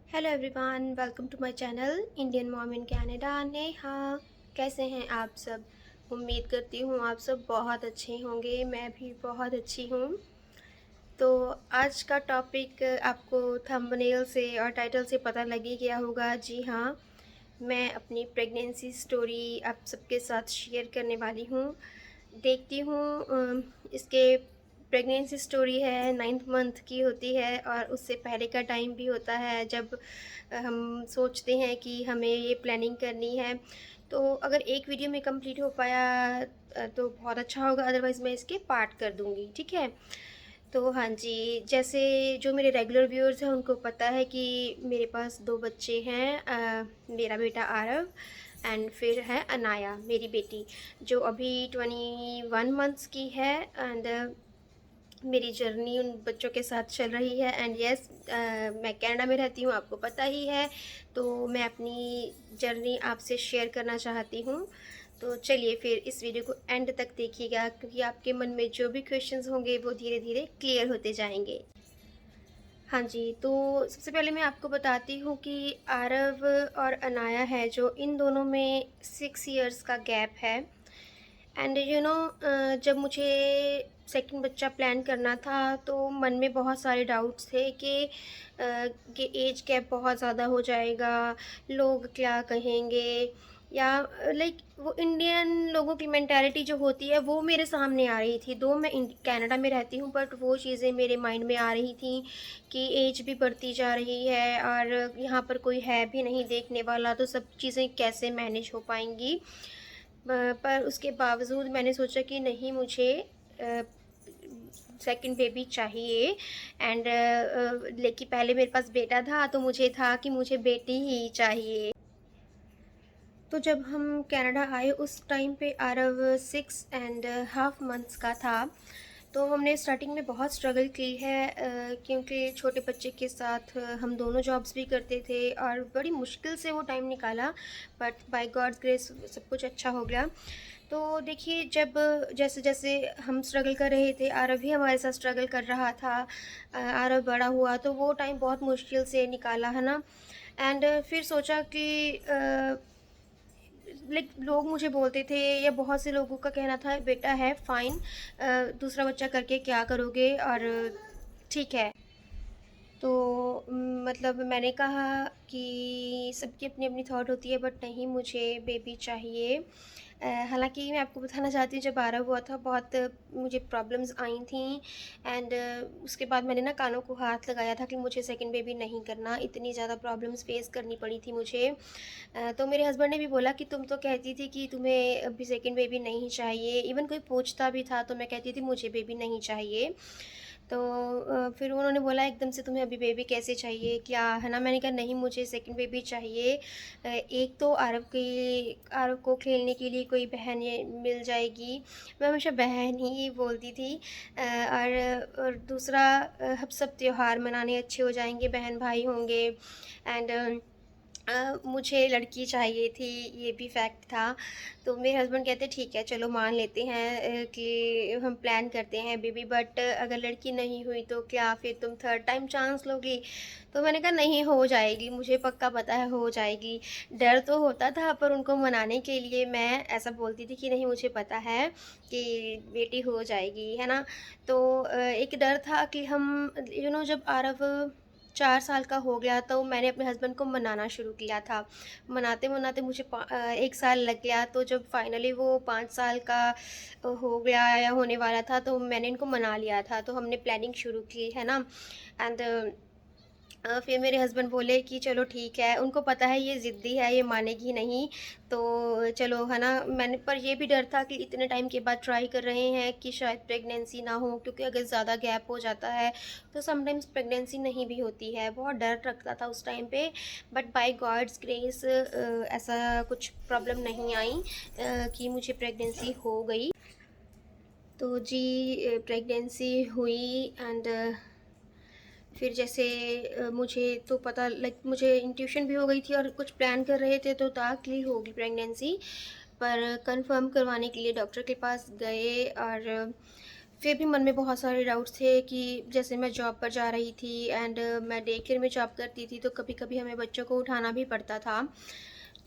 Hello everyone, welcome to my channel Indian mom in Canada. Neha, कैसे हैं आप सब? उम्मीद करती हूँ आप सब बहुत अच्छे होंगे। मैं भी बहुत अच्छी हूँ। तो आज का टॉपिक आपको थंबनेल से और टाइटल से पता लग ही गया होगा। जी हाँ, मैं अपनी प्रेगनेंसी स्टोरी आप सबके साथ शेयर करने वाली हूँ। देखती हूँ इसके प्रेगनेंसी स्टोरी है 9th मंथ की होती है और उससे पहले का टाइम भी होता है जब हम सोचते हैं कि हमें ये प्लानिंग करनी है। तो अगर एक वीडियो में कंप्लीट हो पाया तो बहुत अच्छा होगा, अदरवाइज़ मैं इसके पार्ट कर दूँगी, ठीक है? तो हाँ जी, जैसे जो मेरे रेगुलर व्यूअर्स हैं उनको पता है कि मेरे पास 2 बच्चे हैं। मेरा बेटा आरव एंड फिर है अनाया मेरी बेटी, जो अभी 21 मंथ्स की है। एंड मेरी जर्नी उन बच्चों के साथ चल रही है। एंड यस, मैं कनाडा में रहती हूँ, आपको पता ही है। तो मैं अपनी जर्नी आपसे शेयर करना चाहती हूँ। तो चलिए फिर इस वीडियो को एंड तक देखिएगा, क्योंकि आपके मन में जो भी क्वेश्चंस होंगे वो धीरे धीरे क्लियर होते जाएंगे। हाँ जी, तो सबसे पहले मैं आपको बताती हूँ कि आरव और अनाया है जो, इन दोनों में 6 इयर्स का गैप है। एंड जब मुझे सेकंड बच्चा प्लान करना था तो मन में बहुत सारे डाउट्स थे कि एज गैप बहुत ज़्यादा हो जाएगा, लोग क्या कहेंगे, या लाइक वो इंडियन लोगों की मेंटालिटी जो होती है वो मेरे सामने आ रही थी। दो मैं कनाडा में रहती हूँ, बट वो चीज़ें मेरे माइंड में आ रही थी कि एज भी बढ़ती जा रही है और यहाँ पर कोई है भी नहीं देखने वाला, तो सब चीज़ें कैसे मैनेज हो पाएंगी। पर उसके बावजूद मैंने सोचा कि नहीं, मुझे सेकंड बेबी चाहिए। एंड लेकिन पहले मेरे पास बेटा था तो मुझे था कि मुझे बेटी ही चाहिए। तो जब हम कनाडा आए उस टाइम पे आरव 6.5 मंथ्स का था। तो हमने स्टार्टिंग में बहुत स्ट्रगल की है, क्योंकि छोटे बच्चे के साथ हम दोनों जॉब्स भी करते थे और बड़ी मुश्किल से वो टाइम निकाला। बट बाय गॉड्स ग्रेस सब कुछ अच्छा हो गया। तो देखिए, जब जैसे जैसे हम स्ट्रगल कर रहे थे, आरव भी हमारे साथ स्ट्रगल कर रहा था। आरव बड़ा हुआ तो वो टाइम बहुत मुश्किल से निकाला, है ना। एंड फिर सोचा कि लाइक लोग मुझे बोलते थे, या बहुत से लोगों का कहना था, बेटा है फाइन, दूसरा बच्चा करके क्या करोगे, और ठीक है। तो मतलब मैंने कहा कि सबकी अपनी अपनी थॉट होती है, बट नहीं, मुझे बेबी चाहिए। हालांकि मैं आपको बताना चाहती हूँ, जब आरव हुआ था बहुत मुझे प्रॉब्लम्स आई थी। एंड उसके बाद मैंने ना कानों को हाथ लगाया था कि मुझे सेकंड बेबी नहीं करना। इतनी ज़्यादा प्रॉब्लम्स फेस करनी पड़ी थी मुझे। तो मेरे हस्बैंड ने भी बोला कि तुम तो कहती थी कि तुम्हें अभी सेकंड बेबी नहीं चाहिए। इवन कोई पूछता भी था तो मैं कहती थी मुझे बेबी नहीं चाहिए। तो फिर उन्होंने बोला एकदम से तुम्हें अभी बेबी कैसे चाहिए, क्या है ना। मैंने कहा नहीं, मुझे सेकंड बेबी चाहिए। एक तो आरव को खेलने के लिए कोई बहन ये मिल जाएगी। मैं हमेशा बहन ही बोलती थी। और दूसरा, हम सब त्योहार मनाने अच्छे हो जाएंगे, बहन भाई होंगे। एंड मुझे लड़की चाहिए थी, ये भी फैक्ट था। तो मेरे हस्बैंड कहते ठीक है, चलो मान लेते हैं कि हम प्लान करते हैं बेबी, बट अगर लड़की नहीं हुई तो क्या फिर तुम थर्ड टाइम चांस लोगी? तो मैंने कहा नहीं, हो जाएगी, मुझे पक्का पता है हो जाएगी। डर तो होता था, पर उनको मनाने के लिए मैं ऐसा बोलती थी कि नहीं, मुझे पता है कि बेटी हो जाएगी, है ना। तो एक डर था कि हम जब आरव 4 साल का हो गया तो मैंने अपने हस्बैंड को मनाना शुरू किया था। मनाते-मनाते मुझे 1 साल लग गया। तो जब फाइनली वो 5 साल का हो गया या होने वाला था, तो मैंने इनको मना लिया था। तो हमने प्लानिंग शुरू की, है ना। एंड फिर मेरे हस्बैंड बोले कि चलो ठीक है, उनको पता है ये ज़िद्दी है, ये मानेगी नहीं, तो चलो, है ना। मैंने, पर ये भी डर था कि इतने टाइम के बाद ट्राई कर रहे हैं कि शायद प्रेगनेंसी ना हो, क्योंकि अगर ज़्यादा गैप हो जाता है तो समटाइम्स प्रेगनेंसी नहीं भी होती है। बहुत डर लगता था उस टाइम पे। बट बाय गॉड्स ग्रेस ऐसा कुछ प्रॉब्लम नहीं आई कि मुझे प्रेगनेंसी हो गई। तो जी, प्रेगनेंसी हुई। एंड फिर जैसे मुझे तो पता, लाइक मुझे इंट्यूशन भी हो गई थी और कुछ प्लान कर रहे थे तो था कि होगी प्रेगनेंसी। पर कंफर्म करवाने के लिए डॉक्टर के पास गए और फिर भी मन में बहुत सारे डाउट्स थे कि जैसे मैं जॉब पर जा रही थी एंड मैं डे केयर में जॉब करती थी, तो कभी-कभी हमें बच्चों को उठाना भी पड़ता था।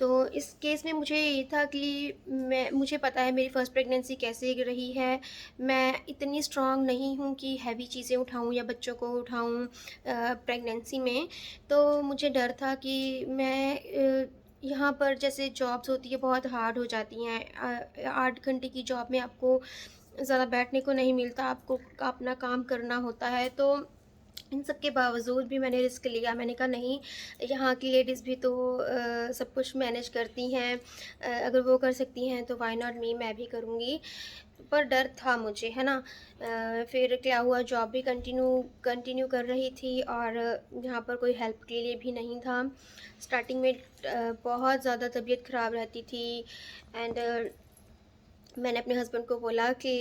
तो इस केस में मुझे ये था कि मैं मुझे पता है मेरी फर्स्ट प्रेगनेंसी कैसे रही है। मैं इतनी स्ट्रॉन्ग नहीं हूँ कि हैवी चीज़ें उठाऊँ या बच्चों को उठाऊँ प्रेगनेंसी में। तो मुझे डर था कि मैं यहाँ पर जैसे जॉब्स होती है बहुत हार्ड हो जाती हैं। 8 घंटे की जॉब में आपको ज़्यादा बैठने को नहीं मिलता, आपको अपना काम करना होता है। तो इन सब के बावजूद भी मैंने रिस्क लिया। मैंने कहा नहीं, यहाँ की लेडीज़ भी तो सब कुछ मैनेज करती हैं। अगर वो कर सकती हैं तो व्हाई नॉट मी, मैं भी करूँगी। पर डर था मुझे, है ना? फिर क्या हुआ, जॉब भी कंटिन्यू कंटिन्यू कर रही थी और यहाँ पर कोई हेल्प के लिए भी नहीं था। स्टार्टिंग में बहुत ज़्यादा तबीयत ख़राब रहती थी एंड मैंने अपने हस्बैंड को बोला कि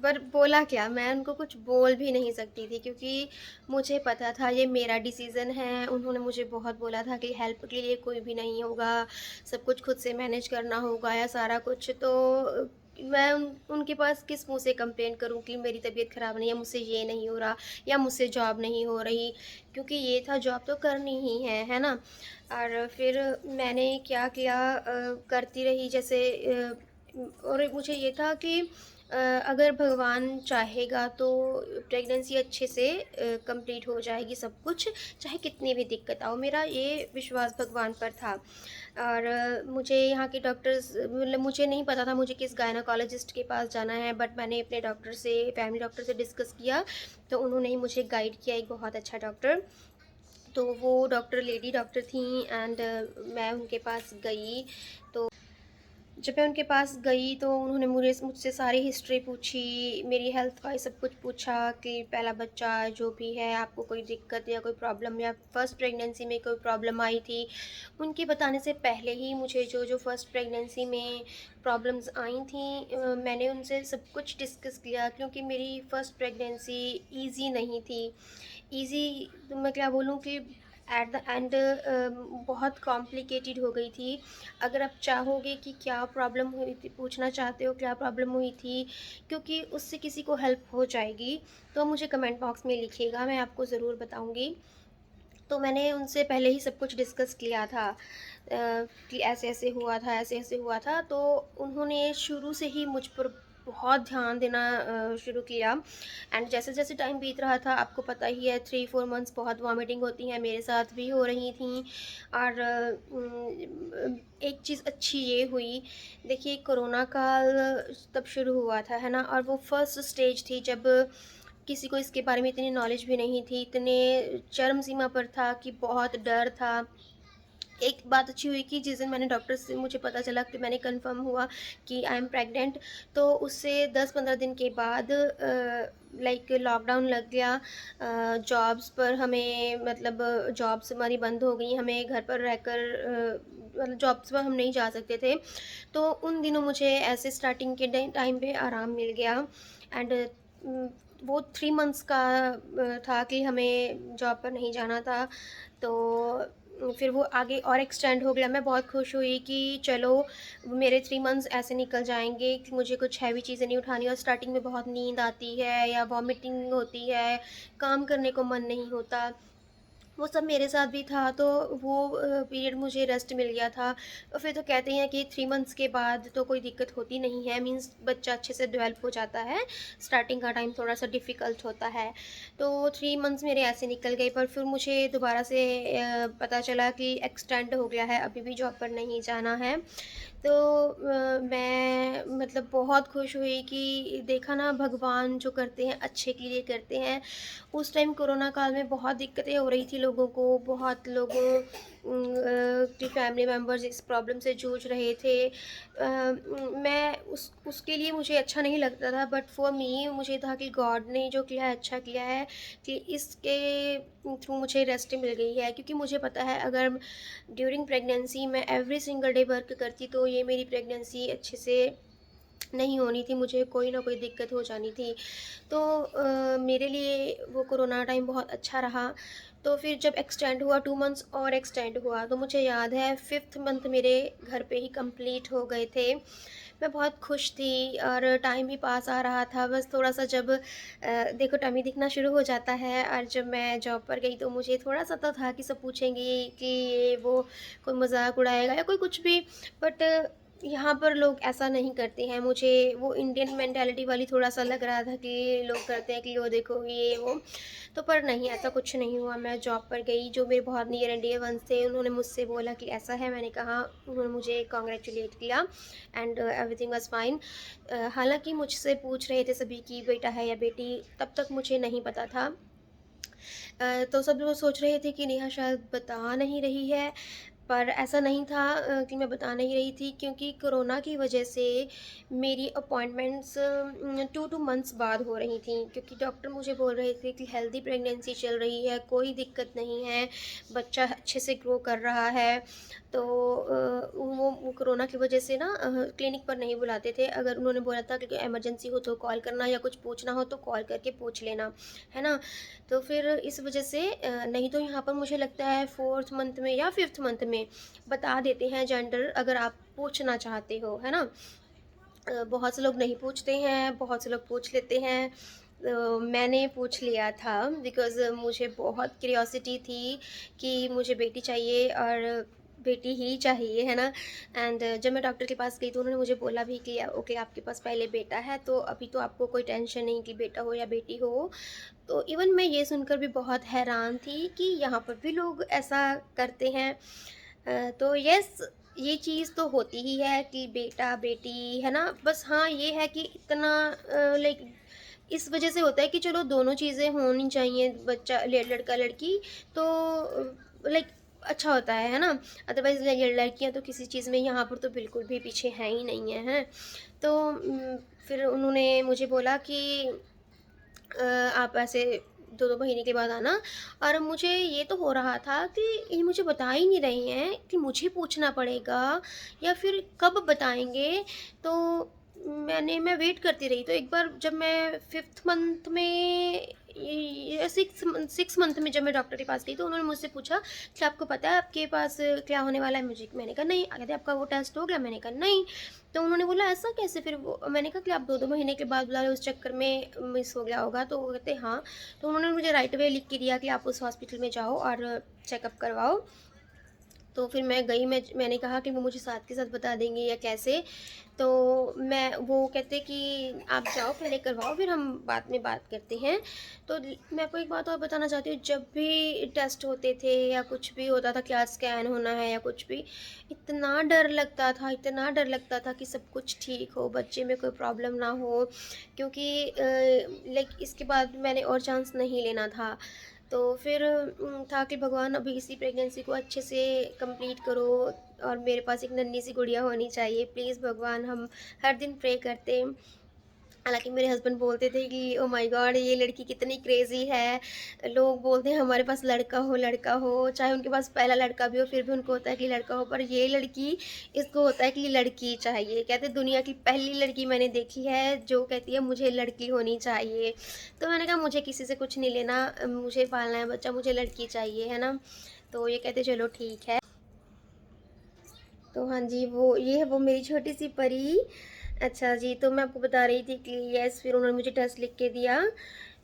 पर बोला क्या, मैं उनको कुछ बोल भी नहीं सकती थी क्योंकि मुझे पता था ये मेरा डिसीज़न है। उन्होंने मुझे बहुत बोला था कि हेल्प के लिए कोई भी नहीं होगा, सब कुछ खुद से मैनेज करना होगा या सारा कुछ। तो मैं उनके पास किस मुँह से कंप्लेंट करूँ कि मेरी तबीयत ख़राब नहीं है, मुझसे ये नहीं हो रहा या मुझसे जॉब नहीं हो रही, क्योंकि ये था जॉब तो करनी ही है ना? और फिर मैंने क्या किया, करती रही जैसे और मुझे ये था कि अगर भगवान चाहेगा तो प्रेगनेंसी अच्छे से कंप्लीट हो जाएगी सब कुछ, चाहे कितनी भी दिक्कत आओ। मेरा ये विश्वास भगवान पर था। और मुझे यहाँ के डॉक्टर्स, मतलब मुझे नहीं पता था मुझे किस गायनेकोलॉजिस्ट के पास जाना है, बट मैंने अपने डॉक्टर से, फैमिली डॉक्टर से डिस्कस किया, तो उन्होंने ही मुझे गाइड किया एक बहुत अच्छा डॉक्टर। तो वो डॉक्टर लेडी डॉक्टर थीं एंड मैं उनके पास गई। तो जब मैं उनके पास गई तो उन्होंने मुझसे सारी हिस्ट्री पूछी, मेरी हेल्थ वाइज़ सब कुछ पूछा कि पहला बच्चा जो भी है, आपको कोई दिक्कत या कोई प्रॉब्लम या फर्स्ट प्रेगनेंसी में कोई प्रॉब्लम आई थी। उनके बताने से पहले ही मुझे जो फर्स्ट प्रेगनेंसी में प्रॉब्लम्स आई थी, मैंने उनसे सब कुछ डिस्कस किया क्योंकि मेरी फर्स्ट प्रेगनेंसी ईज़ी नहीं थी। ईज़ी तो मैं क्या बोलूँ कि एट द एंड बहुत कॉम्प्लिकेटेड हो गई थी। अगर आप चाहोगे कि क्या प्रॉब्लम हुई थी, पूछना चाहते हो क्या प्रॉब्लम हुई थी, क्योंकि उससे किसी को हेल्प हो जाएगी, तो मुझे कमेंट बॉक्स में लिखिएगा, मैं आपको ज़रूर बताऊँगी। तो मैंने उनसे पहले ही सब कुछ डिस्कस किया था कि ऐसे-ऐसे हुआ था, ऐसे-ऐसे हुआ था। तो उन्होंने शुरू से ही मुझ पर बहुत ध्यान देना शुरू किया एंड जैसे-जैसे टाइम बीत रहा था, आपको पता ही है 3-4 मंथ्स बहुत वॉमिटिंग होती है, मेरे साथ भी हो रही थी। और एक चीज़ अच्छी ये हुई, देखिए कोरोना काल तब शुरू हुआ था, है ना? और वो फर्स्ट स्टेज थी जब किसी को इसके बारे में इतनी नॉलेज भी नहीं थी, इतने चरम सीमा पर था कि बहुत डर था। एक बात अच्छी हुई कि जिस दिन मैंने डॉक्टर से मुझे पता चला कि मैंने कन्फर्म हुआ कि आई एम प्रेग्नेंट, तो उससे 10-15 दिन के बाद लाइक लॉकडाउन लग गया। जॉब्स पर हमें, मतलब जॉब्स हमारी बंद हो गई, हमें घर पर रहकर मतलब जॉब्स पर हम नहीं जा सकते थे। तो उन दिनों मुझे ऐसे स्टार्टिंग के टाइम पे आराम मिल गया एंड वो 3 मंथ्स का था कि हमें जॉब पर नहीं जाना था। तो फिर वो आगे और एक्सटेंड हो गया। मैं बहुत खुश हुई कि चलो मेरे 3 मंथ्स ऐसे निकल जाएँगे कि मुझे कुछ हैवी चीज़ें नहीं उठानी, और स्टार्टिंग में बहुत नींद आती है या वॉमिटिंग होती है, काम करने को मन नहीं होता। वो सब मेरे साथ भी था, तो वो पीरियड मुझे रेस्ट मिल गया था। और फिर तो कहते हैं कि 3 मंथ्स के बाद तो कोई दिक्कत होती नहीं है, मीन्स बच्चा अच्छे से डेवलप हो जाता है। स्टार्टिंग का टाइम थोड़ा-सा डिफ़िकल्ट होता है। तो 3 मंथ्स मेरे ऐसे निकल गए, पर फिर मुझे दोबारा से पता चला कि एक्सटेंड हो गया है, अभी भी जॉब पर नहीं जाना है। तो मैं मतलब बहुत खुश हुई कि देखा ना, भगवान जो करते हैं अच्छे के लिए करते हैं। उस टाइम कोरोना काल में बहुत दिक्कतें हो रही थी लोगों को, बहुत लोगों की फैमिली मेंबर्स इस प्रॉब्लम से जूझ रहे थे। मैं उसके लिए मुझे अच्छा नहीं लगता था, बट फॉर मी मुझे था कि गॉड ने जो किया है अच्छा किया है, कि इसके थ्रू मुझे रेस्ट मिल गई है, क्योंकि मुझे पता है अगर ड्यूरिंग प्रेगनेंसी मैं एवरी सिंगल डे वर्क करती तो ये मेरी प्रेगनेंसी अच्छे से नहीं होनी थी, मुझे कोई ना कोई दिक्कत हो जानी थी। तो मेरे लिए वो कोरोना टाइम बहुत अच्छा रहा। तो फिर जब एक्सटेंड हुआ, 2 मंथ्स और एक्सटेंड हुआ, तो मुझे याद है 5th मंथ मेरे घर पे ही कंप्लीट हो गए थे। मैं बहुत खुश थी और टाइम भी पास आ रहा था। बस थोड़ा-सा जब देखो टमी दिखना शुरू हो जाता है और जब मैं जॉब पर गई तो मुझे थोड़ा-सा तो था कि सब पूछेंगे कि ये वो, कोई मज़ाक उड़ाएगा या कोई कुछ भी। बट यहाँ पर लोग ऐसा नहीं करते हैं। मुझे वो इंडियन मेंटालिटी वाली थोड़ा-सा लग रहा था कि लोग करते हैं कि वो देखो ये वो। तो पर नहीं, ऐसा कुछ नहीं हुआ। मैं जॉब पर गई, जो मेरे बहुत नियर एंड डियर वन्स थे उन्होंने मुझसे बोला कि ऐसा है, मैंने कहा, उन्होंने मुझे कांग्रेचुलेट किया एंड एवरीथिंग वाज़ फाइन। हालाँकि मुझसे पूछ रहे थे सभी कि बेटा है या बेटी, तब तक मुझे नहीं पता था। तो सब लोग सोच रहे थे कि नेहा शायद बता नहीं रही है, पर ऐसा नहीं था कि मैं बता नहीं रही थी, क्योंकि कोरोना की वजह से मेरी अपॉइंटमेंट्स 2 मंथ्स बाद हो रही थी, क्योंकि डॉक्टर मुझे बोल रहे थे कि हेल्दी प्रेगनेंसी चल रही है, कोई दिक्कत नहीं है, बच्चा अच्छे से ग्रो कर रहा है। तो वो कोरोना की वजह से ना क्लिनिक पर नहीं बुलाते थे। अगर उन्होंने बोला था कि इमरजेंसी हो तो कॉल करना या कुछ पूछना हो तो कॉल करके पूछ लेना, है ना? तो फिर इस वजह से नहीं तो यहाँ पर मुझे लगता है 4th मंथ में या 5th मंथ में बता देते हैं जेंडर, अगर आप पूछना चाहते हो, है ना? बहुत से लोग नहीं पूछते हैं, बहुत से लोग पूछ लेते हैं। मैंने पूछ लिया था बिकॉज़ मुझे बहुत क्यूरियोसिटी थी कि मुझे बेटी चाहिए और बेटी ही चाहिए, है ना? एंड जब मैं डॉक्टर के पास गई तो उन्होंने मुझे बोला भी कि ओके, आपके पास पहले बेटा है तो अभी तो आपको कोई टेंशन नहीं कि बेटा हो या बेटी हो। तो इवन मैं ये सुनकर भी बहुत हैरान थी कि यहाँ पर भी लोग ऐसा करते हैं। तो यस, ये चीज़ तो होती ही है कि बेटा-बेटी, है ना? बस हाँ, ये है कि इतना लाइक इस वजह से होता है कि चलो दोनों चीज़ें होनी चाहिए, बच्चा लड़का-लड़की, तो लाइक अच्छा होता है ना? अदरवाइज़ लड़कियाँ तो किसी चीज़ में यहाँ पर तो बिल्कुल भी पीछे हैं ही नहीं है, हैं? तो फिर उन्होंने मुझे बोला कि आप ऐसे 2-2 महीने के बाद आना। और मुझे ये तो हो रहा था कि ये मुझे बता ही नहीं रहे हैं कि मुझे पूछना पड़ेगा या फिर कब बताएँगे। तो मैं वेट करती रही। तो एक बार जब मैं 5th मंथ में या 6 मंथ में जब मैं डॉक्टर के पास गई तो उन्होंने मुझसे पूछा कि आपको पता है आपके पास क्या होने वाला है? मैंने कहा नहीं। कहते आपका वो टेस्ट हो गया? मैंने कहा नहीं। तो उन्होंने बोला ऐसा कैसे? फिर वो मैंने कहा कि आप 2-2 महीने के बाद बुला रहे हो, उस चक्कर में मिस हो गया होगा। तो वो कहते हाँ। तो उन्होंने मुझे राइट अवे लिख के दिया कि आप उस हॉस्पिटल में जाओ और चेकअप करवाओ। तो फिर मैं गई, मैंने कहा कि वो मुझे साथ के साथ बता देंगे या कैसे? तो वो कहते कि आप जाओ पहले करवाओ, फिर हम बाद में बात करते हैं। तो मैं आपको एक बात और बताना चाहती हूँ, जब भी टेस्ट होते थे या कुछ भी होता था, क्या स्कैन होना है या कुछ भी, इतना डर लगता था कि सब कुछ ठीक हो, बच्चे में कोई प्रॉब्लम ना हो, क्योंकि लाइक इसके बाद मैंने और चांस नहीं लेना था। तो फिर था कि भगवान अभी इसी प्रेगनेंसी को अच्छे से कंप्लीट करो और मेरे पास एक नन्ही सी गुड़िया होनी चाहिए, प्लीज़ भगवान। हम हर दिन प्रे करते। हालाँकि मेरे हस्बैंड बोलते थे कि ओह माय गॉड, ये लड़की कितनी क्रेज़ी है। लोग बोलते हैं हमारे पास लड़का हो, चाहे उनके पास पहला लड़का भी हो फिर भी उनको होता है कि लड़का हो, पर ये लड़की, इसको होता है कि लड़की चाहिए। कहते हैं दुनिया की पहली लड़की मैंने देखी है जो कहती है मुझे लड़की होनी चाहिए। तो मैंने कहा मुझे किसी से कुछ नहीं लेना, मुझे पालना है बच्चा, मुझे लड़की चाहिए, है ना? तो ये कहते चलो ठीक है। तो हाँ जी, ये है वो मेरी छोटी-सी परी। अच्छा जी, तो मैं आपको बता रही थी कि यस, फिर उन्होंने मुझे टेस्ट लिख के दिया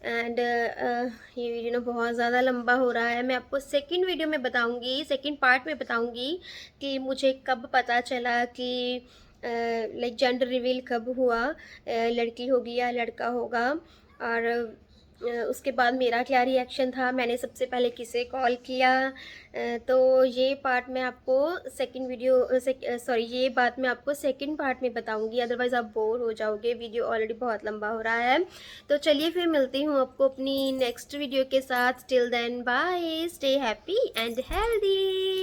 एंड ये वीडियो ना बहुत ज़्यादा लंबा हो रहा है। मैं आपको सेकंड वीडियो में बताऊँगी, सेकंड पार्ट में बताऊँगी कि मुझे कब पता चला कि लाइक जेंडर रिवील कब हुआ, लड़की होगी या लड़का होगा, और उसके बाद मेरा क्या रिएक्शन था, मैंने सबसे पहले किसे कॉल किया। तो ये पार्ट मैं आपको ये बात मैं आपको सेकंड पार्ट में बताऊंगी, अदरवाइज़ आप बोर हो जाओगे, वीडियो ऑलरेडी बहुत लंबा हो रहा है। तो चलिए फिर मिलती हूँ आपको अपनी नेक्स्ट वीडियो के साथ। Till then bye, stay happy and healthy.